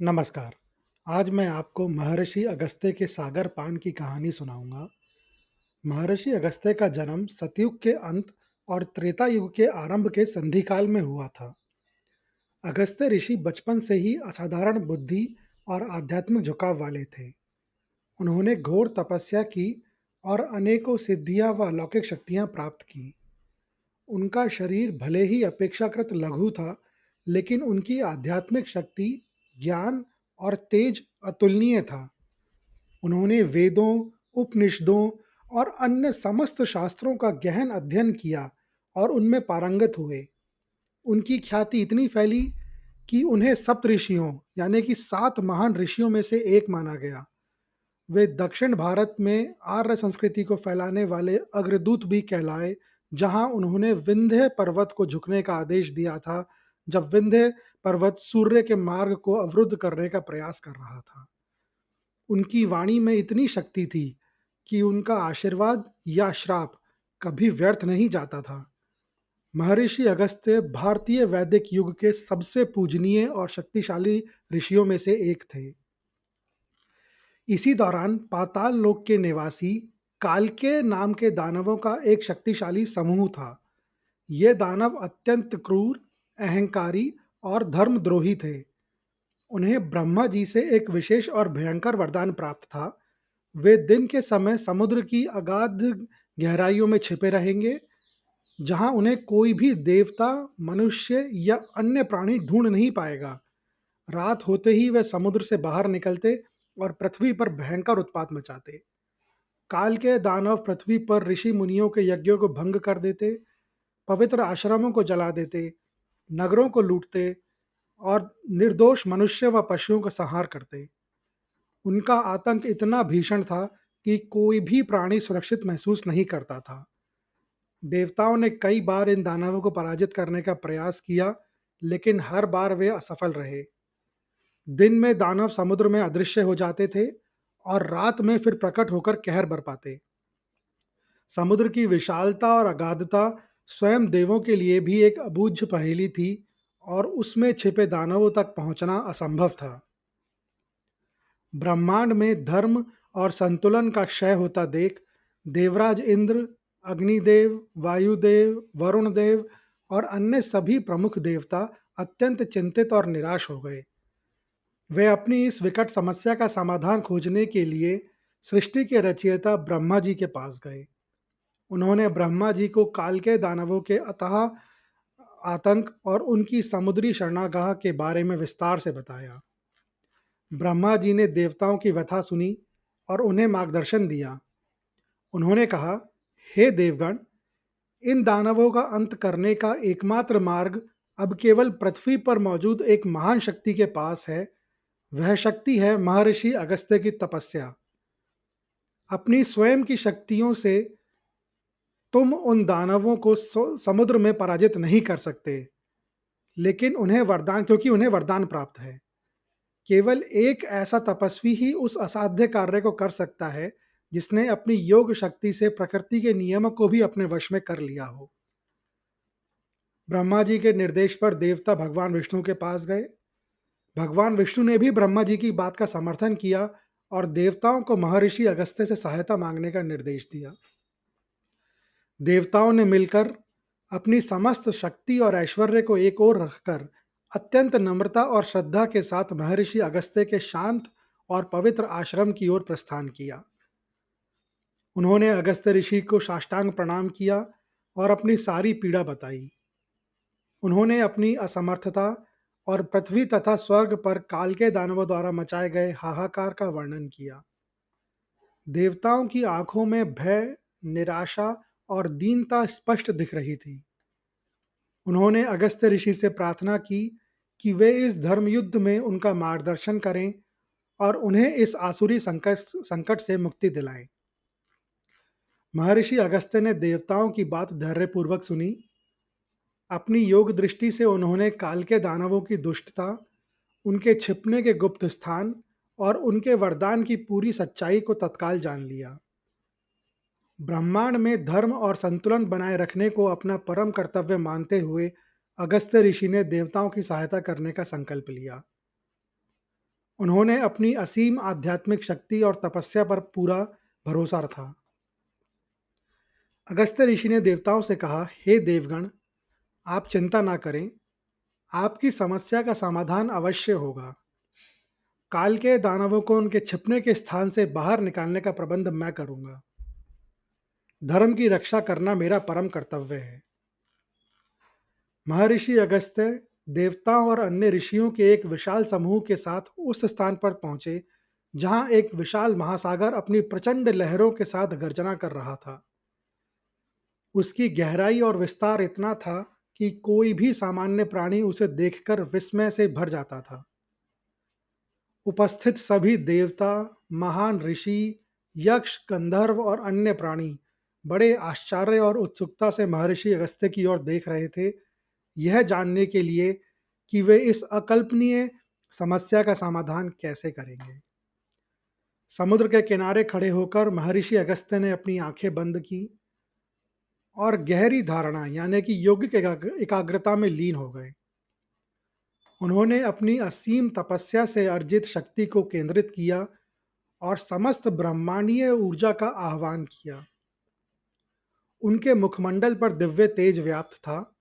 नमस्कार। आज मैं आपको महर्षि अगस्त्य के सागर पान की कहानी सुनाऊंगा। महर्षि अगस्त्य का जन्म सतयुग के अंत और त्रेता युग के आरंभ के संधि काल में हुआ था। अगस्त्य ऋषि बचपन से ही असाधारण बुद्धि और आध्यात्मिक झुकाव वाले थे। उन्होंने घोर तपस्या की और अनेकों सिद्धियां व अलौकिक शक्तियां प्राप्त की। उनका शरीर भले ही अपेक्षाकृत लघु था, लेकिन उनकी आध्यात्मिक शक्ति, ज्ञान और तेज अतुलनीय था। उन्होंने वेदों, उपनिषदों और अन्य समस्त शास्त्रों का गहन अध्ययन किया और उनमें पारंगत हुए। उनकी ख्याति इतनी फैली कि उन्हें सप्तऋषियों यानी कि 7 महान ऋषियों में से एक माना गया। वे दक्षिण भारत में आर्य संस्कृति को फैलाने वाले अग्रदूत भी कहलाए, जहां उन्होंने विंध्य पर्वत को झुकने का आदेश दिया था, जब विंध्य पर्वत सूर्य के मार्ग को अवरुद्ध करने का प्रयास कर रहा था। उनकी वाणी में इतनी शक्ति थी कि उनका आशीर्वाद या श्राप कभी व्यर्थ नहीं जाता था। महर्षि अगस्त्य भारतीय वैदिक युग के सबसे पूजनीय और शक्तिशाली ऋषियों में से एक थे। इसी दौरान पाताल लोक के निवासी कालकेय नाम के दानवों का एक शक्तिशाली समूह था। ये दानव अत्यंत क्रूर, अहंकारी और धर्मद्रोही थे। उन्हें ब्रह्मा जी से एक विशेष और भयंकर वरदान प्राप्त था। वे दिन के समय समुद्र की अगाध गहराइयों में छिपे रहेंगे, जहां उन्हें कोई भी देवता, मनुष्य या अन्य प्राणी ढूंढ नहीं पाएगा। रात होते ही वे समुद्र से बाहर निकलते और पृथ्वी पर भयंकर उत्पात मचाते। काल के दानव पृथ्वी पर ऋषि मुनियों के यज्ञों को भंग कर देते, पवित्र आश्रमों को जला देते, नगरों को लूटते और निर्दोष मनुष्य व पशुओं का संहार करते। उनका आतंक इतना भीषण था कि कोई भी प्राणी सुरक्षित महसूस नहीं करता था। देवताओं ने कई बार इन दानवों को पराजित करने का प्रयास किया, लेकिन हर बार वे असफल रहे। दिन में दानव समुद्र में अदृश्य हो जाते थे और रात में फिर प्रकट होकर कहर बरपाते। समुद्र की विशालता और अगाधता स्वयं देवों के लिए भी एक अबूझ पहेली थी और उसमें छिपे दानवों तक पहुंचना असंभव था। ब्रह्मांड में धर्म और संतुलन का क्षय होता देख देवराज इंद्र, अग्निदेव, वायुदेव, वरुण देव और अन्य सभी प्रमुख देवता अत्यंत चिंतित और निराश हो गए। वे अपनी इस विकट समस्या का समाधान खोजने के लिए सृष्टि के रचयिता ब्रह्मा जी के पास गए। उन्होंने ब्रह्मा जी को काल के दानवों के अथाह आतंक और उनकी समुद्री शरणागह के बारे में विस्तार से बताया। ब्रह्मा जी ने देवताओं की व्यथा सुनी और उन्हें मार्गदर्शन दिया। उन्होंने कहा, हे देवगण, इन दानवों का अंत करने का एकमात्र मार्ग अब केवल पृथ्वी पर मौजूद एक महान शक्ति के पास है। वह शक्ति है महर्षि अगस्त्य की तपस्या। अपनी स्वयं की शक्तियों से तुम उन दानवों को समुद्र में पराजित नहीं कर सकते, लेकिन उन्हें वरदान प्राप्त है। केवल एक ऐसा तपस्वी ही उस असाध्य कार्य को कर सकता है, जिसने अपनी योग शक्ति से प्रकृति के नियमों को भी अपने वश में कर लिया हो। ब्रह्मा जी के निर्देश पर देवता भगवान विष्णु के पास गए। भगवान विष्णु ने भी ब्रह्मा जी की बात का समर्थन किया और देवताओं को महर्षि अगस्त्य से सहायता मांगने का निर्देश दिया। देवताओं ने मिलकर अपनी समस्त शक्ति और ऐश्वर्य को एक ओर रखकर अत्यंत नम्रता और श्रद्धा के साथ महर्षि अगस्त्य के शांत और पवित्र आश्रम की ओर प्रस्थान किया। उन्होंने अगस्त्य ऋषि को साष्टांग प्रणाम किया और अपनी सारी पीड़ा बताई। उन्होंने अपनी असमर्थता और पृथ्वी तथा स्वर्ग पर काल के दानवों द्वारा मचाए गए हाहाकार का वर्णन किया। देवताओं की आंखों में भय, निराशा और दीनता स्पष्ट दिख रही थी। उन्होंने अगस्त्य ऋषि से प्रार्थना की कि वे इस धर्म युद्ध में उनका मार्गदर्शन करें और उन्हें इस आसुरी संकट से मुक्ति दिलाएं। महर्षि अगस्त्य ने देवताओं की बात धैर्यपूर्वक सुनी। अपनी योग दृष्टि से उन्होंने काल के दानवों की दुष्टता, उनके छिपने के गुप्त स्थान और उनके वरदान की पूरी सच्चाई को तत्काल जान लिया। ब्रह्मांड में धर्म और संतुलन बनाए रखने को अपना परम कर्तव्य मानते हुए अगस्त्य ऋषि ने देवताओं की सहायता करने का संकल्प लिया। उन्होंने अपनी असीम आध्यात्मिक शक्ति और तपस्या पर पूरा भरोसा रखा। अगस्त्य ऋषि ने देवताओं से कहा, हे देवगण, आप चिंता ना करें, आपकी समस्या का समाधान अवश्य होगा। काल के दानवों को उनके छिपने के स्थान से बाहर निकालने का प्रबंध मैं करूंगा। धर्म की रक्षा करना मेरा परम कर्तव्य है। महर्षि अगस्त्य देवताओं और अन्य ऋषियों के एक विशाल समूह के साथ उस स्थान पर पहुंचे जहां एक विशाल महासागर अपनी प्रचंड लहरों के साथ गर्जना कर रहा था। उसकी गहराई और विस्तार इतना था कि कोई भी सामान्य प्राणी उसे देखकर विस्मय से भर जाता था। उपस्थित सभी देवता, महान ऋषि, यक्ष, गंधर्व और अन्य प्राणी बड़े आश्चर्य और उत्सुकता से महर्षि अगस्त्य की ओर देख रहे थे, यह जानने के लिए कि वे इस अकल्पनीय समस्या का समाधान कैसे करेंगे। समुद्र के किनारे खड़े होकर महर्षि अगस्त्य ने अपनी आंखें बंद की और गहरी धारणा यानी कि योगिक एकाग्रता में लीन हो गए। उन्होंने अपनी असीम तपस्या से अर्जित शक्ति को केंद्रित किया और समस्त ब्रह्मांडीय ऊर्जा का आह्वान किया। उनके मुखमंडल पर दिव्य तेज व्याप्त था।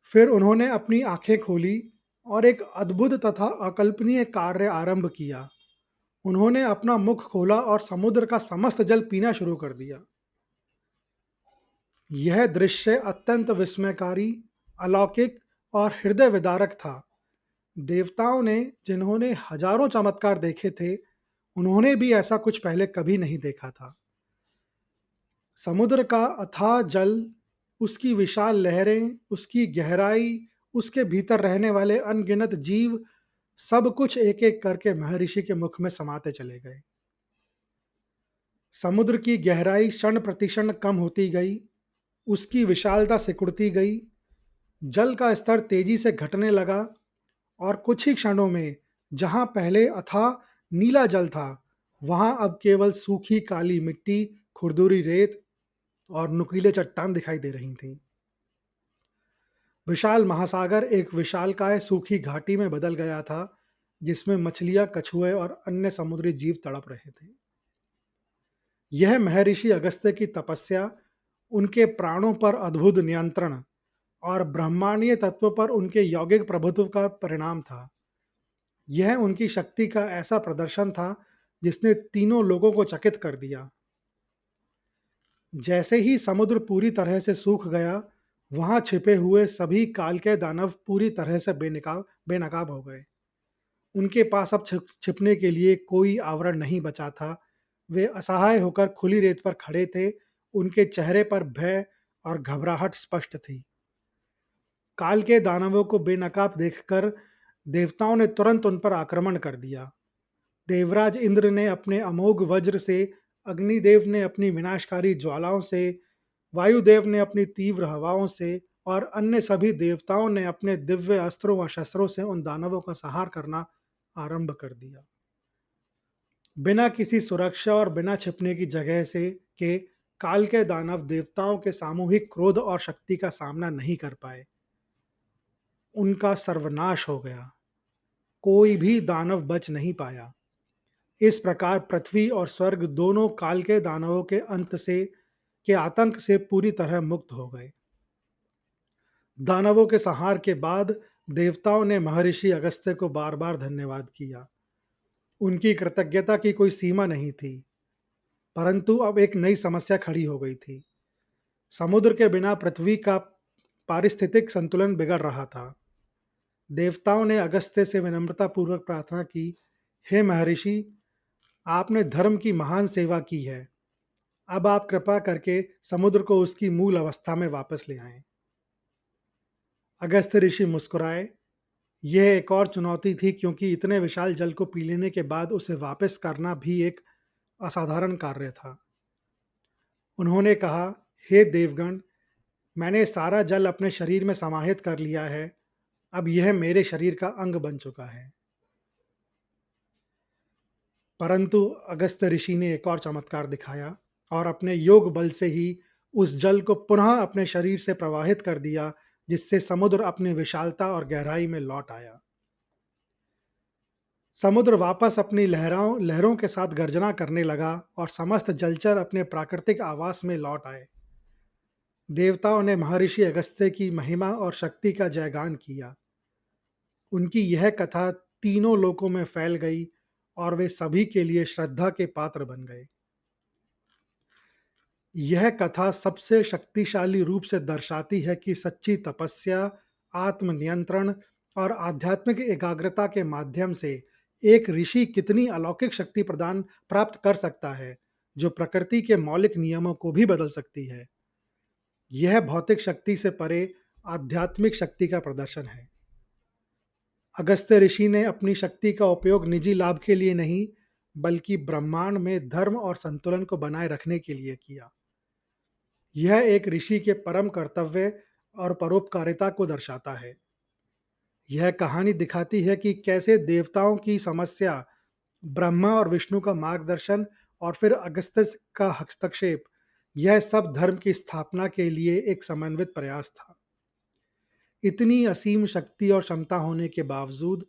फिर उन्होंने अपनी आंखें खोली और एक अद्भुत तथा अकल्पनीय कार्य आरंभ किया। उन्होंने अपना मुख खोला और समुद्र का समस्त जल पीना शुरू कर दिया। यह दृश्य अत्यंत विस्मयकारी, अलौकिक और हृदय विदारक था। देवताओं ने, जिन्होंने हजारों चमत्कार देखे थे, उन्होंने भी ऐसा कुछ पहले कभी नहीं देखा था। समुद्र का अथाह जल, उसकी विशाल लहरें, उसकी गहराई, उसके भीतर रहने वाले अनगिनत जीव, सब कुछ एक एक करके महर्षि के मुख में समाते चले गए। समुद्र की गहराई क्षण प्रतिक्षण कम होती गई, उसकी विशालता सिकुड़ती गई, जल का स्तर तेजी से घटने लगा और कुछ ही क्षणों में जहां पहले अथाह नीला जल था, वहां अब केवल सूखी काली मिट्टी, खुरदुरी रेत और नुकीले चट्टान दिखाई दे रही थीं। विशाल महासागर एक विशालकाय सूखी घाटी में बदल गया था, जिसमें मछलियां, कछुए और अन्य समुद्री जीव तड़प रहे थे। यह महर्षि अगस्त्य की तपस्या, उनके प्राणों पर अद्भुत नियंत्रण और ब्रह्मांडीय तत्व पर उनके यौगिक प्रभुत्व का परिणाम था। यह उनकी शक्ति का ऐसा प्रदर्शन था जिसने तीनों लोगों को चकित कर दिया। जैसे ही समुद्र पूरी तरह से सूख गया, वहां छिपे हुए सभी काल के दानव पूरी तरह से बेनकाब हो गए। उनके पास अब छिपने के लिए कोई आवरण नहीं बचा था। वे असहाय होकर खुली रेत पर खड़े थे। उनके चेहरे पर भय और घबराहट स्पष्ट थी। काल के दानवों को बेनकाब देखकर देवताओं ने तुरंत उन पर आक्रमण कर दिया। देवराज इंद्र ने अपने अमोघ वज्र से, अग्निदेव ने अपनी विनाशकारी ज्वालाओं से, वायुदेव ने अपनी तीव्र हवाओं से और अन्य सभी देवताओं ने अपने दिव्य अस्त्रों व शस्त्रों से उन दानवों का संहार करना आरंभ कर दिया। बिना किसी सुरक्षा और बिना छिपने की जगह से के काल के दानव देवताओं के सामूहिक क्रोध और शक्ति का सामना नहीं कर पाए। उनका सर्वनाश हो गया। कोई भी दानव बच नहीं पाया। इस प्रकार पृथ्वी और स्वर्ग दोनों काल के दानवों के अंत से के आतंक से पूरी तरह मुक्त हो गए। दानवों के संहार के बाद देवताओं ने महर्षि अगस्त्य को बार बार धन्यवाद किया। उनकी कृतज्ञता की कोई सीमा नहीं थी। परंतु अब एक नई समस्या खड़ी हो गई थी। समुद्र के बिना पृथ्वी का पारिस्थितिक संतुलन बिगड़ रहा था। देवताओं ने अगस्त्य से विनम्रतापूर्वक प्रार्थना की, हे महर्षि, आपने धर्म की महान सेवा की है। अब आप कृपा करके समुद्र को उसकी मूल अवस्था में वापस ले आएं। अगस्त्य ऋषि मुस्कुराए। यह एक और चुनौती थी, क्योंकि इतने विशाल जल को पी लेने के बाद उसे वापस करना भी एक असाधारण कार्य था। उन्होंने कहा, हे देवगण, मैंने सारा जल अपने शरीर में समाहित कर लिया है। अब यह मेरे शरीर का अंग बन चुका है। परंतु अगस्त्य ऋषि ने एक और चमत्कार दिखाया और अपने योग बल से ही उस जल को पुनः अपने शरीर से प्रवाहित कर दिया, जिससे समुद्र अपनी विशालता और गहराई में लौट आया। समुद्र वापस अपनी लहरों लहरों के साथ गर्जना करने लगा और समस्त जलचर अपने प्राकृतिक आवास में लौट आए। देवताओं ने महर्षि अगस्त्य की महिमा और शक्ति का जयगान किया। उनकी यह कथा तीनों लोकों में फैल गई और वे सभी के लिए श्रद्धा के पात्र बन गए। यह कथा सबसे शक्तिशाली रूप से दर्शाती है कि सच्ची तपस्या, आत्मनियंत्रण और आध्यात्मिक एकाग्रता के माध्यम से एक ऋषि कितनी अलौकिक शक्ति प्रदान प्राप्त कर सकता है, जो प्रकृति के मौलिक नियमों को भी बदल सकती है। यह भौतिक शक्ति से परे आध्यात्मिक शक्ति का प्रदर्शन है। अगस्त्य ऋषि ने अपनी शक्ति का उपयोग निजी लाभ के लिए नहीं, बल्कि ब्रह्मांड में धर्म और संतुलन को बनाए रखने के लिए किया। यह एक ऋषि के परम कर्तव्य और परोपकारिता को दर्शाता है। यह कहानी दिखाती है कि कैसे देवताओं की समस्या, ब्रह्मा और विष्णु का मार्गदर्शन और फिर अगस्त्य का हस्तक्षेप, यह सब धर्म की स्थापना के लिए एक समन्वित प्रयास था। इतनी असीम शक्ति और क्षमता होने के बावजूद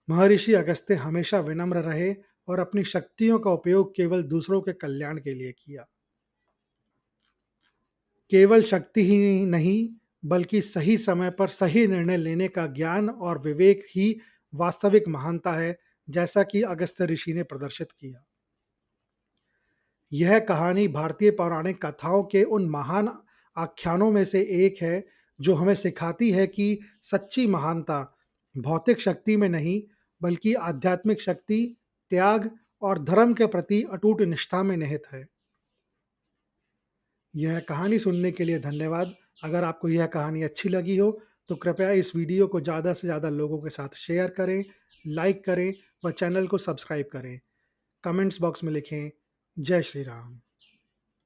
महर्षि अगस्त्य हमेशा विनम्र रहे और अपनी शक्तियों का उपयोग केवल दूसरों के कल्याण के लिए किया। केवल शक्ति ही नहीं, बल्कि सही समय पर सही निर्णय लेने का ज्ञान और विवेक ही वास्तविक महानता है, जैसा कि अगस्त्य ऋषि ने प्रदर्शित किया। यह कहानी भारतीय पौराणिक कथाओं के उन महान आख्यानों में से एक है, जो हमें सिखाती है कि सच्ची महानता भौतिक शक्ति में नहीं, बल्कि आध्यात्मिक शक्ति, त्याग और धर्म के प्रति अटूट निष्ठा में निहित है। यह कहानी सुनने के लिए धन्यवाद। अगर आपको यह कहानी अच्छी लगी हो, तो कृपया इस वीडियो को ज़्यादा से ज़्यादा लोगों के साथ शेयर करें, लाइक करें व चैनल को सब्सक्राइब करें। कमेंट्स बॉक्स में लिखें, जय श्री राम।